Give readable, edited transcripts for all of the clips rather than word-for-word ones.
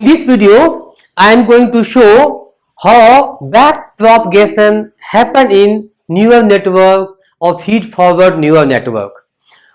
In this video, I am going to show how back propagation happen in neural network or feed forward neural network.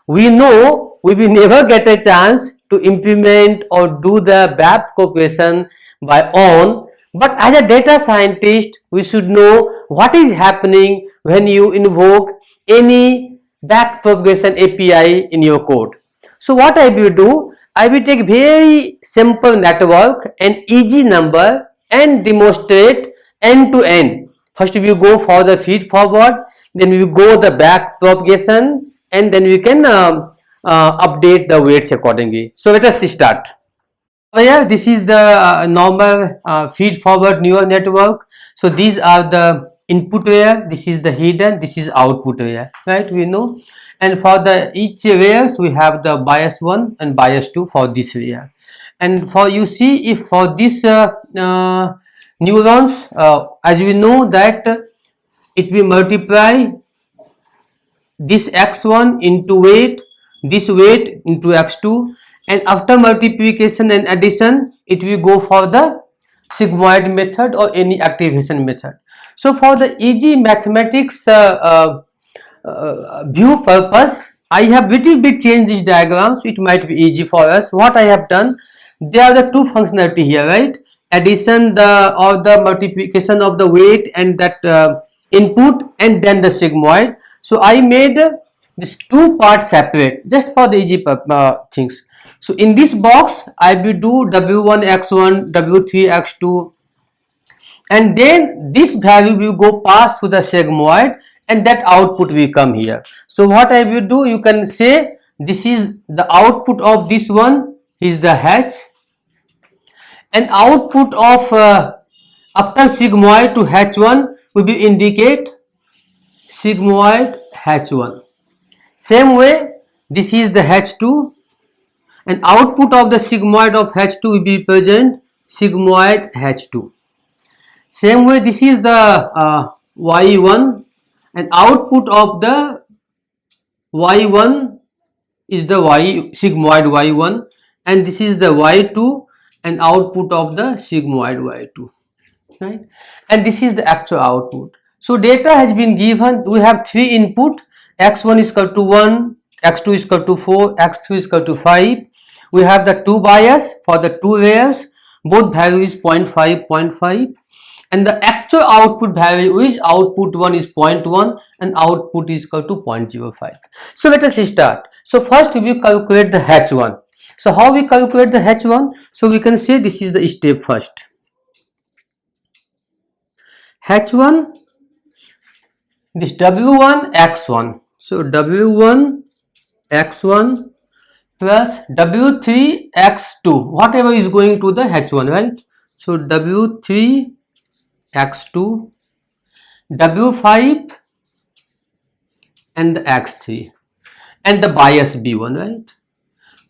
We know we will never get a chance to implement or do the back propagation by own, but as a data scientist, we should know what is happening when you invoke any back propagation API in your code. So what I will do, I will take very simple network and easy number and demonstrate end to end. First we will go for the feed forward, then we will go the back propagation, and then we can update the weights accordingly. So let us start. Yeah, this is the normal feed forward neural network. So these are the input layer, this is the hidden, this is output layer, right? We know. And for the each layers we have the bias 1 and bias 2 for this layer. And for you see, if for this neurons, as we know that it will multiply this x1 into weight, this weight into x2, and after multiplication and addition it will go for the sigmoid method or any activation method. So for the easy mathematics view purpose, I have little bit changed this diagram so it might be easy for us. What I have done, there are the two functionality here, right? Addition or the multiplication of the weight and that input, and then the sigmoid. So I made this two parts separate just for the easy things. So in this box I will do w1 x1, w3 x2, and then this value will go pass to the sigmoid and that output will come here. So what I will do, you can say this is the output of this one is the h, and output of after sigmoid to h1 will be indicate sigmoid h1. Same way this is the h2, and output of the sigmoid of h2 will be present sigmoid h2. Same way this is the y1, and output of the y1 is the sigmoid y1, and this is the y2 and output of the sigmoid y2, right? And this is the actual output. So data has been given, we have three input, x1 is equal to 1, x2 is equal to 4, x3 is equal to 5. We have the two bias for the two layers, both value is 0.5, 0.5, and the actual output value is output 1 is 0.1 and output is equal to 0.05. So let us start. So first we will calculate the h1. So how we calculate the h1? So we can say this is the step first. h1, this w1 x1. So w1 x1 plus w3 x2, whatever is going to the h1, right? So w3 x2, w5 and the x3, and the bias b1, right?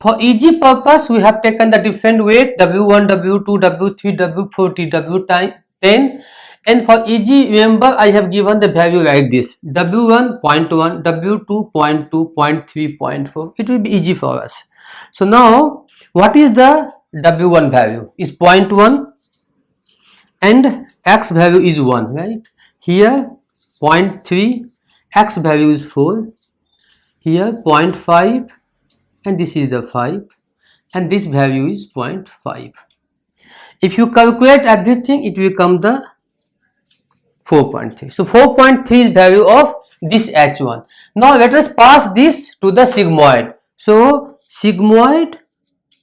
For easy purpose we have taken the different weight w1, w2, w3, w40, w10, and for easy remember I have given the value like this: w1 0.1, w2 0.2, 0.3, 0.4. It will be easy for us. So now what is the w1 value? Is 0.1 and x value is 1, right? Here 0.3, x value is 4, here 0.5, and this is the 5, and this value is 0.5. If you calculate everything, it will come the 4.3. So 4.3 is value of this h1. Now let us pass this to the sigmoid. So sigmoid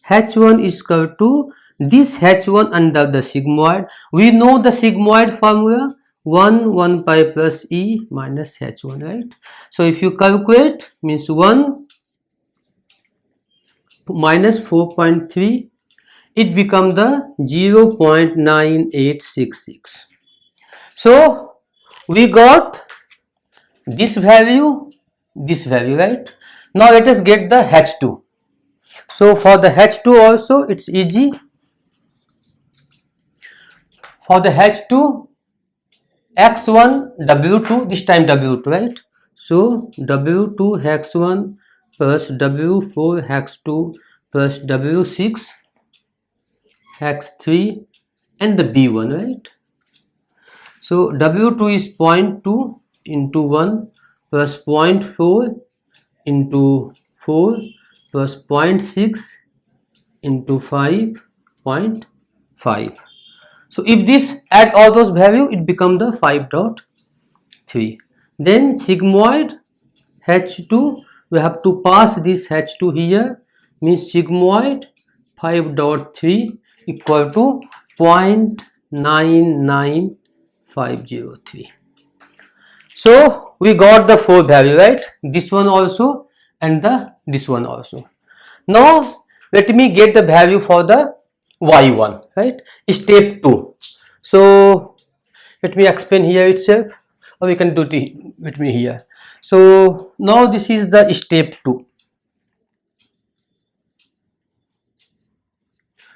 h1 is equal to this h1 under the sigmoid. We know the sigmoid formula, 1 pi plus e minus h1, right? So if you calculate, means 1 minus 4.3, it become the 0.9866. So we got this value, right? Now let us get the h2. So for the h2 also it's easy. For the h2, x1 w2, this time w2, right? So w2 x1 plus w4 x2 plus w6 x3 and the b1, right? So w2 is 0.2 into 1 plus 0.4 into 4 plus 0.6 into 5.5. So if this add all those value, it become the 5.3. Then sigmoid H2, we have to pass this H2 here, means sigmoid 5.3 equal to 0.99503. So we got the four value, right? This one also and this one also. Now let me get the value for the y1, right? Step 2. So let me explain here itself, or we can do it with me here. So now this is the step 2.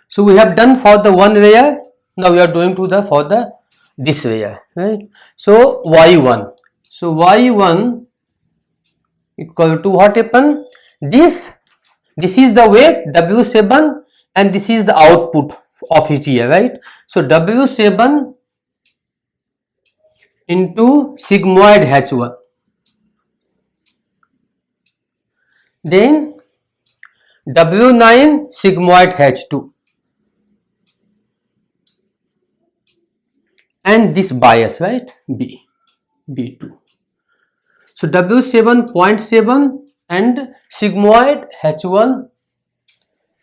So we have done for the one layer. Now we are doing to the for the this layer, right? So y1. So y1 equal to what happen? This is the weight W7 and this is the output of it here, right? So W7 into sigmoid H1. Then W9 sigmoid H2. And this bias, right? B2. So W7.7 and sigmoid H1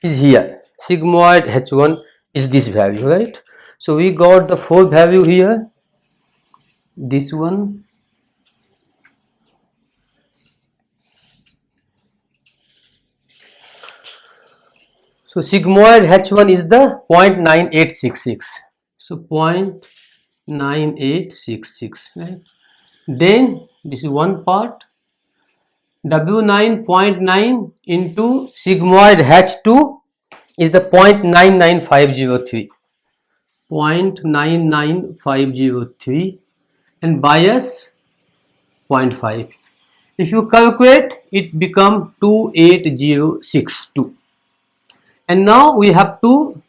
is here. Sigmoid H1 is this value, right? So we got the four value here. This one. So sigmoid H1 is the 0.9866. So 0.9866, right? Then this is one part. W9.9 into sigmoid H2 is the 0.99503. 0.99503 and bias 0.5. If you calculate, it become 28062. And now we have to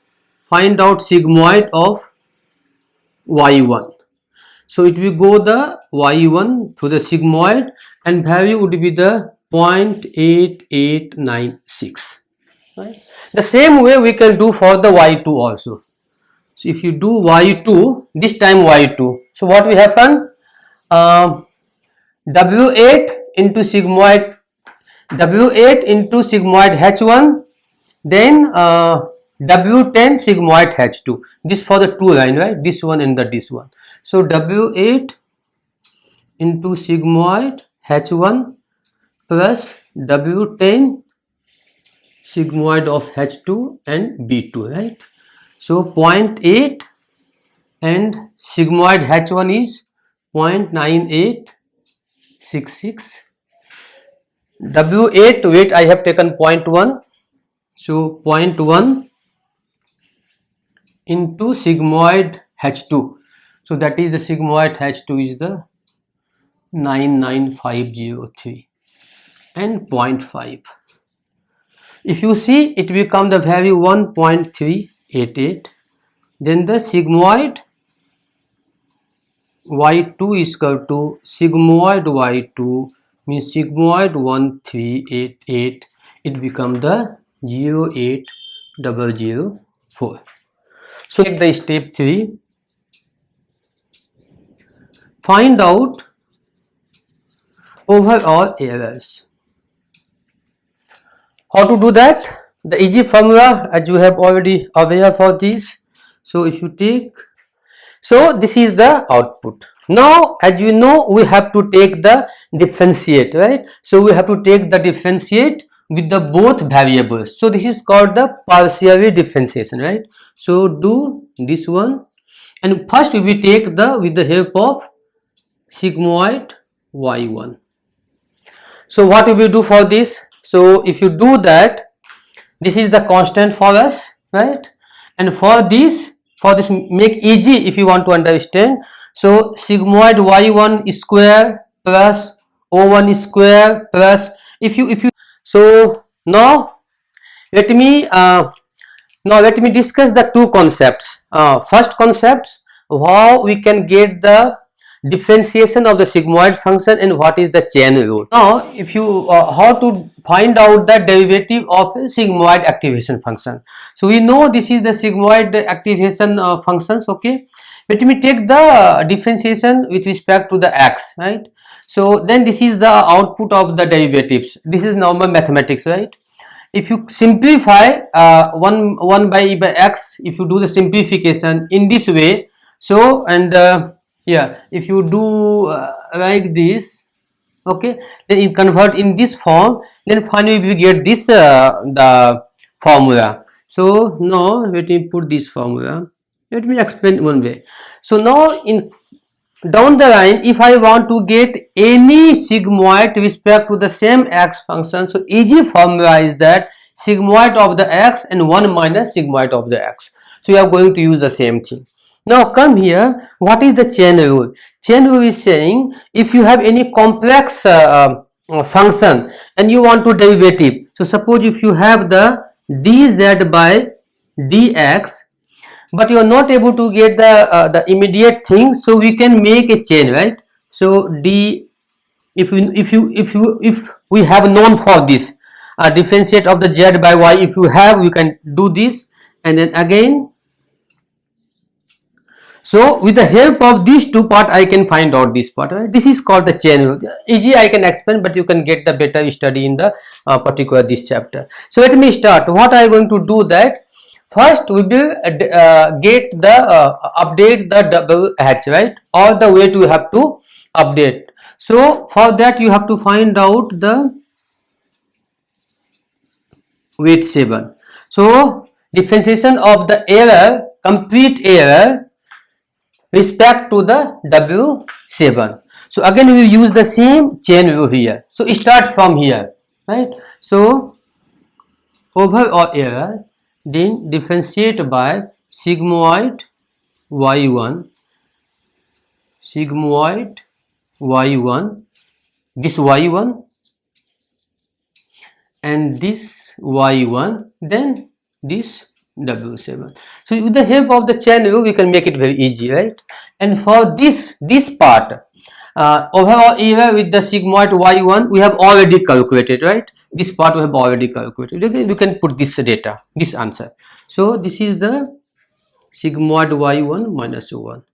find out sigmoid of y1. So it will go the y1 to the sigmoid and value would be the 0.8896. Right? The same way we can do for the y2 also. So if you do y2, this time y2. So what will happen? W8 into sigmoid H1, then W10 sigmoid H2. This for the two line, right? This one and this one. So W8 into sigmoid H1 plus W10 sigmoid of H2 and B2, right? So 0.8 and sigmoid H1 is 0.9866. W8 weight I have taken 0.1. So 0.1 into sigmoid H2. So that is the sigmoid H2 is the 99503 and 0.5. If you see, it become the value 1.388. Then the sigmoid y2 is equal to sigmoid y2 means sigmoid 1388. It become the 08004. So take the step 3. Find out overall errors. How to do that? The easy formula, as you have already aware for this. So if you take, so this is the output. Now as you know, we have to take the differentiate, right? So we have to take the differentiate with the both variables. So this is called the partial differentiation, right? So do this one, and first we will take the with the help of sigmoid y1. So what we will do for this? So if you do that, this is the constant for us, right? And for this make easy if you want to understand. So sigmoid y1 square plus o1 square plus if you so now let me Now let me discuss the two concepts. First concept, how we can get the differentiation of the sigmoid function and what is the chain rule. Now if you how to find out the derivative of a sigmoid activation function. So we know this is the sigmoid activation functions. Okay, let me take the differentiation with respect to the x, right? So then this is the output of the derivatives. This is normal mathematics, right? If you simplify 1 by e by x, if you do the simplification in this way, so and yeah, if you do like this, okay, then you convert in this form, then finally we get this the formula. So now let me put this formula. Let me explain one way. So now in down the line, if I want to get any sigmoid with respect to the same x function, so easy formula is that sigmoid of the x and 1 minus sigmoid of the x. So you are going to use the same thing. Now come here, what is the chain rule? Chain rule is saying if you have any complex function and you want to derivative, so suppose if you have the dz by dx, but you are not able to get the immediate thing, so we can make a chain, right? So d, if we have known for this differentiate of the z by y, if you have, we can do this, and then again, so with the help of these two part I can find out this part, right? This is called the chain rule. Easy I can explain, but you can get the better study in the particular this chapter. So let me start. What I am going to do that first we will get the update the WH, right? Or the weight we have to update. So for that you have to find out the weight 7. So differentiation of the error, complete error respect to the W7. So again we use the same chain rule here. So start from here, right? So overall error, then differentiate by sigmoid y1, sigmoid y1, this y1 and this y1, then this W7. So with the help of the chain rule we can make it very easy, right? And for this part, overall error with the sigmoid y1 we have already calculated, right? This part we have already calculated. Okay, we can put this data, this answer. So this is the sigmoid y1 minus 1.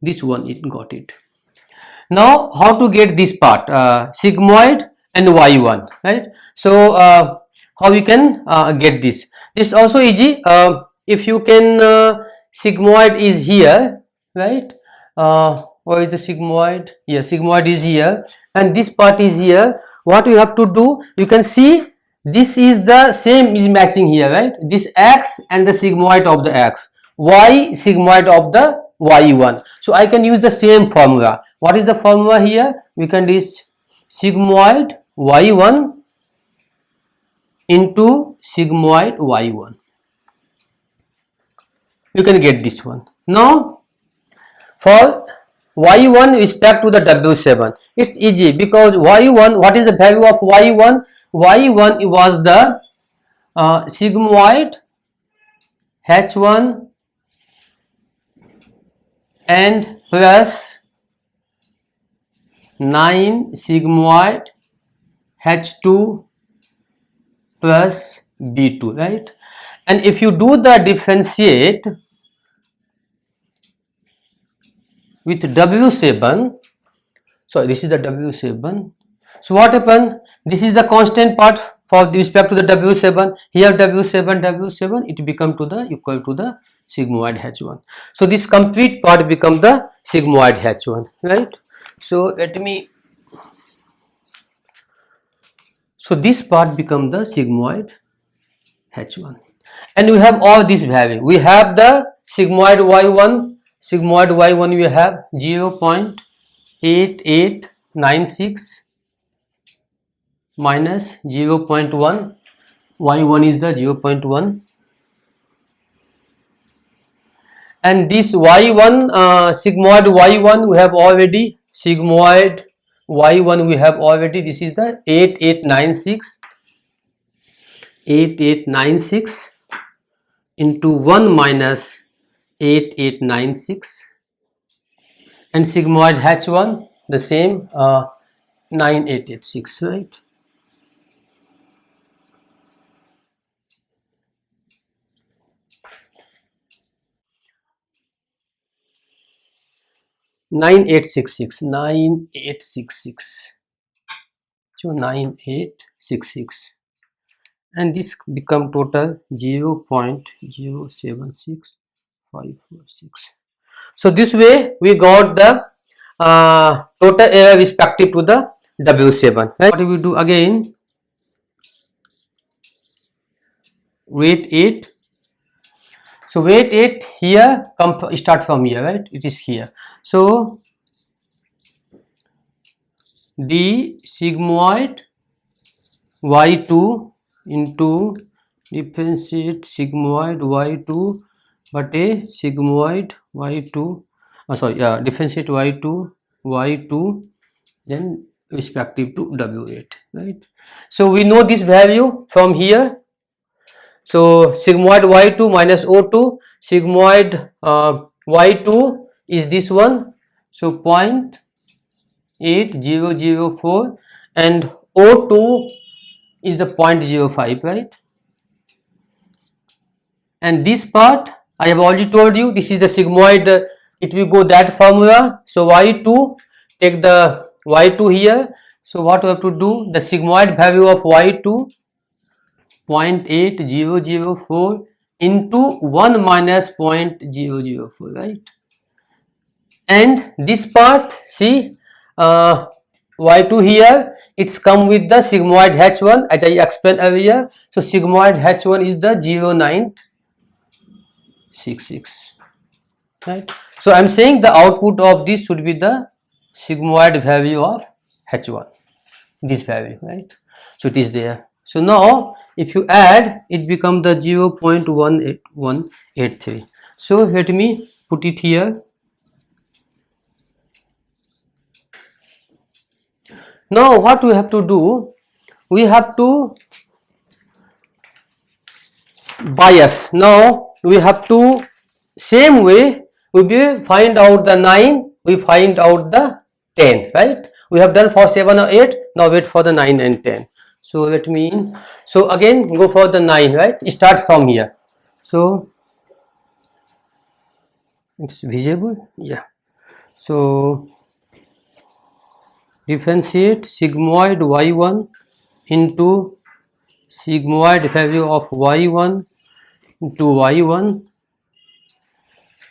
This one, it got it. Now how to get this part, sigmoid and y1, right? So how we can get this? This also easy. If you can, sigmoid is here, right? Where is the sigmoid? Yeah, sigmoid is here and this part is here. What you have to do, you can see this is the same, is matching here, right? This x and the sigmoid of the x, y sigmoid of the y1. So I can use the same formula. What is the formula here? We can do sigmoid y1 into sigmoid y1. You can get this one. Now for y1 respect to the W7, it's easy because y1, what is the value of y1? Y1 was the sigmoid h1 and plus 9 sigmoid h2 plus b2, right? And if you do the differentiate with W7, so this is the W7. So what happened? This is the constant part for respect to the W7. Here W7, it become to the equal to the sigmoid h1. So this complete part become the sigmoid h1, right? So let me. So this part become the sigmoid h1, and we have all these value. We have the sigmoid y1. Sigmoid y1 we have 0.8896 minus 0.1. y1 is the 0.1, and this y1, sigmoid y1 we have already, sigmoid y1 we have already, this is the 8896 into 1 minus 8896, and sigmoid H1 the same 9886, right? Nine eight six six. So 9866, and this become total 0.076546. So this way we got the total error respective to the W7. Right? What we do again? Weight 8. So weight 8 here start from here, right? It is here. So d sigmoid y2 into differentiate sigmoid y2 but a sigmoid y2, differentiate y2 then respective to W8, right? So we know this value from here. So sigmoid y2 minus O2, sigmoid y2 is this one, so 0.8004, and O2 is the 0.05, right? And this part I have already told you, this is the sigmoid, it will go that formula. So y2, take the y2 here. So what we have to do, the sigmoid value of y2 0.8004 into 1 minus 0.004, right? And this part, see, y2 here, it's come with the sigmoid h1 as I explained earlier. So sigmoid h1 is the 0.966, right? So I'm saying the output of this should be the sigmoid value of h1, this value, right? So it is there. So now if you add, it becomes the 0.18183. So let me put it here. Now what we have to do, we have to bias. Now we have to, same way we will find out the 9, we find out the 10, right? We have done for 7 or 8, now wait for the 9 and 10. So let me, so again go for the 9, right? Start from here. So it's visible, yeah. So differentiate sigmoid y1 into sigmoid value of y1 into y1.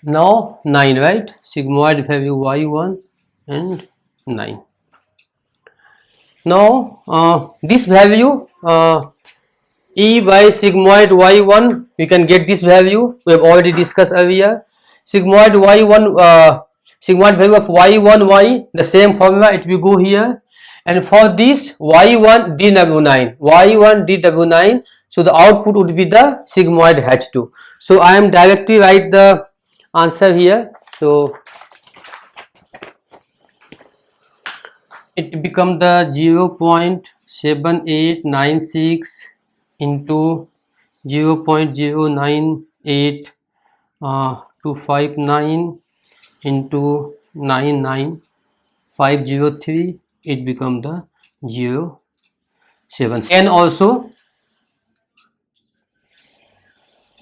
Now 9, right? Sigmoid value y1 and 9. Now this value E by sigmoid y1, we can get this value, we have already discussed earlier. Sigmoid y1, sigmoid value of y1y, the same formula, it will go here. And for this y1 dw9, so the output would be the sigmoid h2. So I am directly write the answer here. So it become the 0.7896 into 0.098 into 99503, it become the 0.7. And also,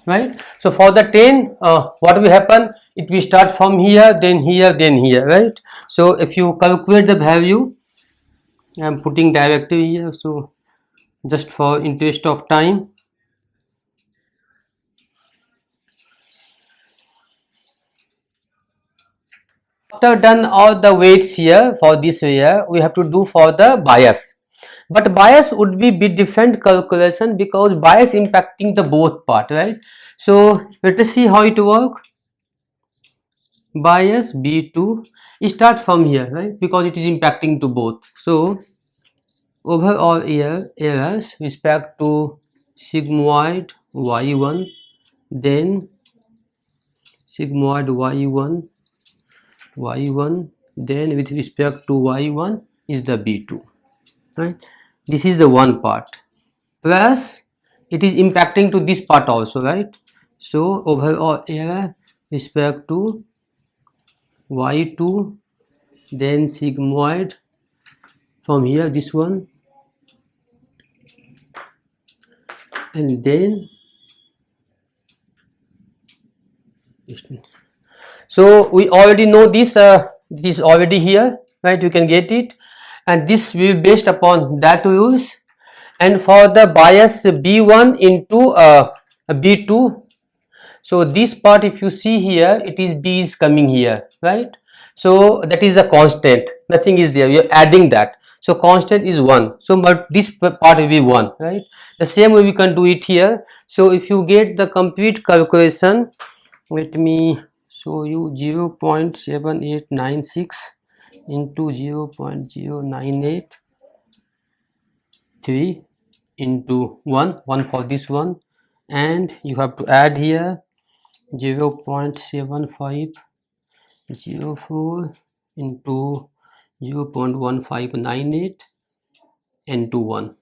right? So for the 10, what will happen? It will start from here, then here, then here, right? So if you calculate the value, I am putting directly here, so just for interest of time. After done all the weights here for this here, we have to do for the bias. But bias would be bit different calculation because bias impacting the both part, right? So let us see how it work. Bias B2 start from here, right? Because it is impacting to both. So overall errors respect to sigmoid y1, then sigmoid y1, then with respect to y1 is the B2, right? This is the one part, plus it is impacting to this part also, right? So overall area respect to y2, then sigmoid from here, this one, and then so we already know this, this is already here, right? You can get it, and this will be based upon that rules. And for the bias b1 into b2, so this part, if you see here, it is b is coming here, right? So that is a constant, nothing is there, you are adding that, so constant is 1, so but this part will be 1, right? The same way we can do it here. So if you get the complete calculation, let me show you. 0.7896 into 0.0983 into 1 for this one, and you have to add here 0.7504 into 0.1598 into 1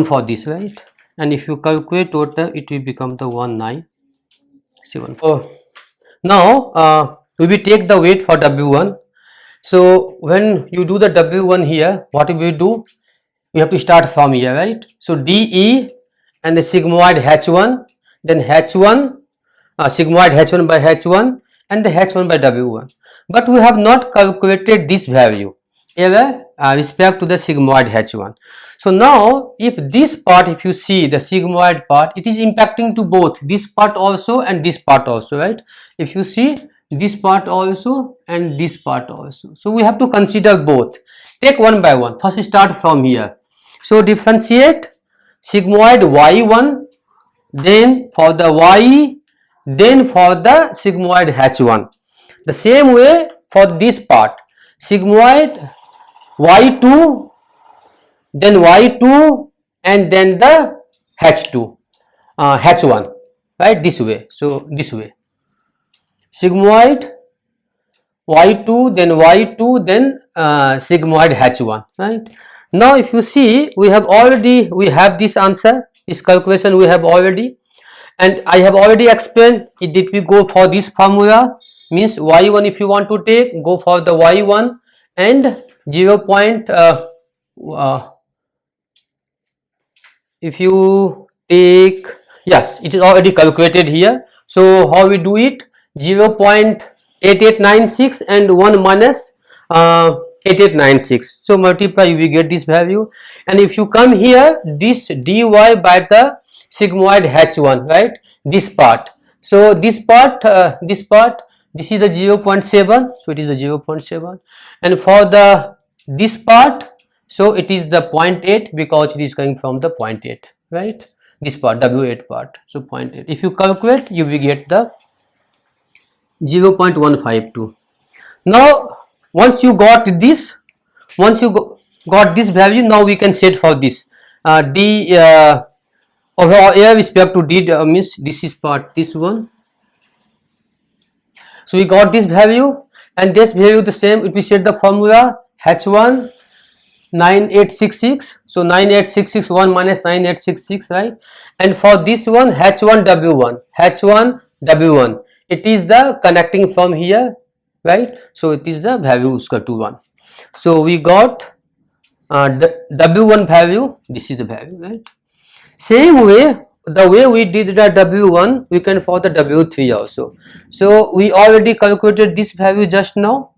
for this, right? And if you calculate total, it will become the 1974. Now we will take the weight for W1. So when you do the W1 here, what we do, we have to start from here, right? So DE and the sigmoid H1, then H1, sigmoid H1 by H1 and the H1 by W1. But we have not calculated this value here respect to the sigmoid H1. So now if this part, if you see the sigmoid part, it is impacting to both this part also and this part also, right? If you see this part also and this part also, so we have to consider both. Take one by one. First start from here. So differentiate sigmoid y1, then for the y, then for the sigmoid h1. The same way for this part, sigmoid y2, then y2, and then the h2, h1, right? This way. So this way, sigmoid y2, then y2, then sigmoid h1, right? Now if you see, we have this answer, this calculation we have already, and I have already explained it. Did we go for this formula, means y1 if you want to take, go for the y1 and 0. If you take, yes, it is already calculated here. So how we do it, 0.8896 and 1 minus 8896, so multiply, you will get this value. And if you come here, this dy by the sigmoid h1, right, this part, so this part, this is the 0.7, so it is the 0.7, and for the this part, so it is the 0.8 because it is coming from the 0.8, right, this part, W8 part, so 0.8. If you calculate, you will get the 0.152. Now once you got this, got this value, now we can set for this d overall area respect to d, means this is part, this one. So we got this value, and this value the same, if we set the formula h1 9866, so 9866 1 minus 9866, right? And for this one h1 w1, it is the connecting from here, right? So it is the value equal to 1. So we got the w1 value, this is the value, right? Same way, the way we did the w1, we can for the w3 also. So we already calculated this value just now,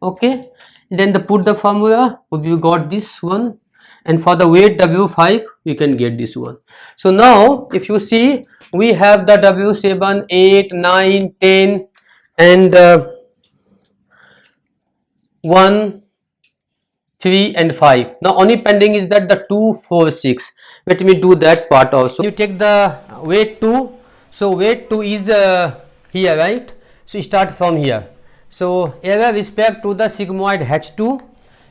okay? Then put the formula, we got this one, and for the weight w5 we can get this one. So now if you see, we have the w7, 8, 9, 10 and 1, 3 and 5. Now only pending is that the 2, 4, 6. Let me do that part also. You take the weight 2, so weight 2 is here, right? So start from here. So area respect to the sigmoid h2,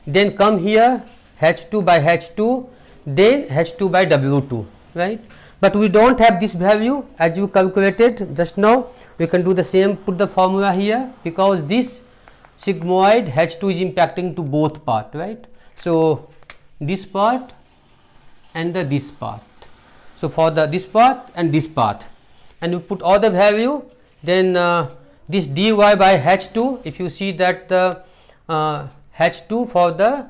then come here h2 by h2, then h2 by w2, right? But we don't have this value as you calculated just now. We can do the same, put the formula here, because this sigmoid h2 is impacting to both part, right? So this part and this part. So for the this part and this part, and you put all the value, then this dy by h2, if you see that the h2 for the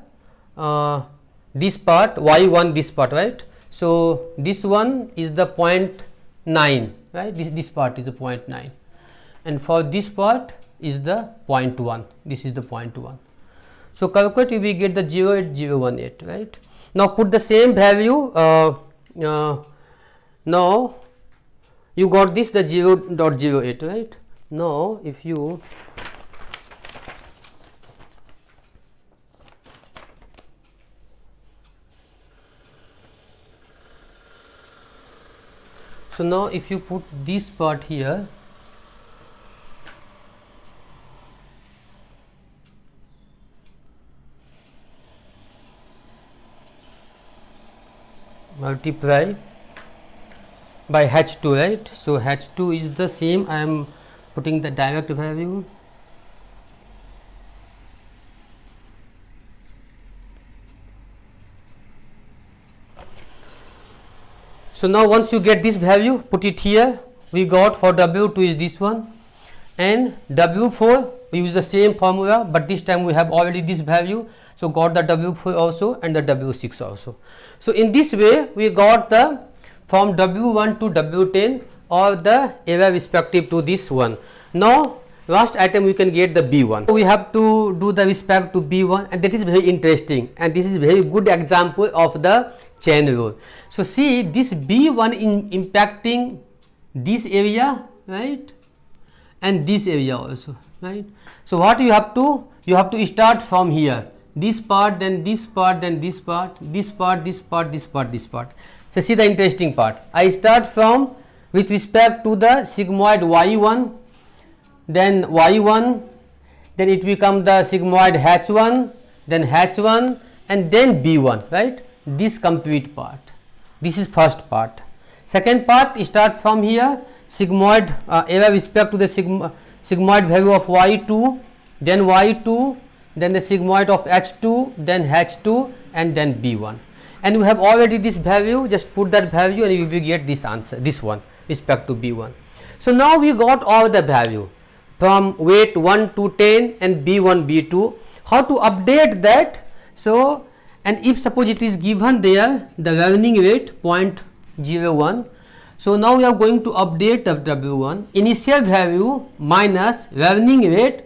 this part, y1 this part, right. So this one is the 0.9, right, this part is the 0.9, and for this part is the 0.1, this is the 0.1. So calculate, we get the 0.018, right. Now put the same value, now you got this, the 0.08, right. Now if you put this part here, multiply by h2, right. So h2 is the same, I am putting the direct value, so now once you get this value, put it here. We got for W2 is this one, and W4 we use the same formula, but this time we have already this value, so got the W4 also and the W6 also. So in this way we got the from W1 to W10 or the area respective to this one. Now last item we can get the B1. So we have to do the respect to B1, and that is very interesting, and this is very good example of the chain rule. So see, this B1 in impacting this area, right, and this area also, right. So what you have to start from here, this part, then this part, then this part, this part, this part, this part, this part. So see the interesting part, I start from with respect to the sigmoid y1, then y1, then it becomes the sigmoid h1, then h1, and then b1, right. This complete part, this is first part. Second part, start from here, sigmoid area respect to the sigmoid value of y2, then y2, then the sigmoid of h2, then h2, and then b1. And we have already this value, just put that value and you will get this answer, this one respect to b1. So now we got all the value from weight 1 to 10 and b1, b2. How to update that? So, and if suppose it is given there the learning rate 0.01, so now we are going to update the W1 initial value minus learning rate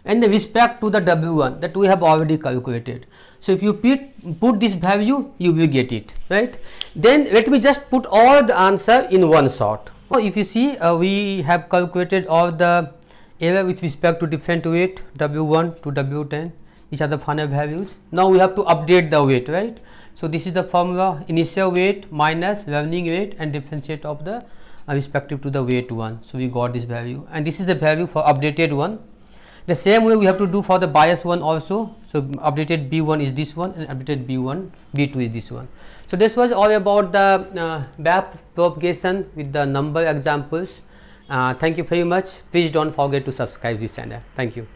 and the respect to the W1 that we have already calculated. So if you put this value, you will get it, right. Then let me just put all the answer in one shot. So if you see, we have calculated all the area with respect to different weight W1 to W10. These are the final values. Now we have to update the weight, right. So this is the formula, initial weight minus learning rate and differentiate of the respective to the weight 1. So we got this value, and this is the value for updated one. The same way we have to do for the bias one also. So updated B1 is this one, and updated B2 is this one. So this was all about the back propagation with the number examples. Thank you very much. Please don't forget to subscribe this channel. Thank you.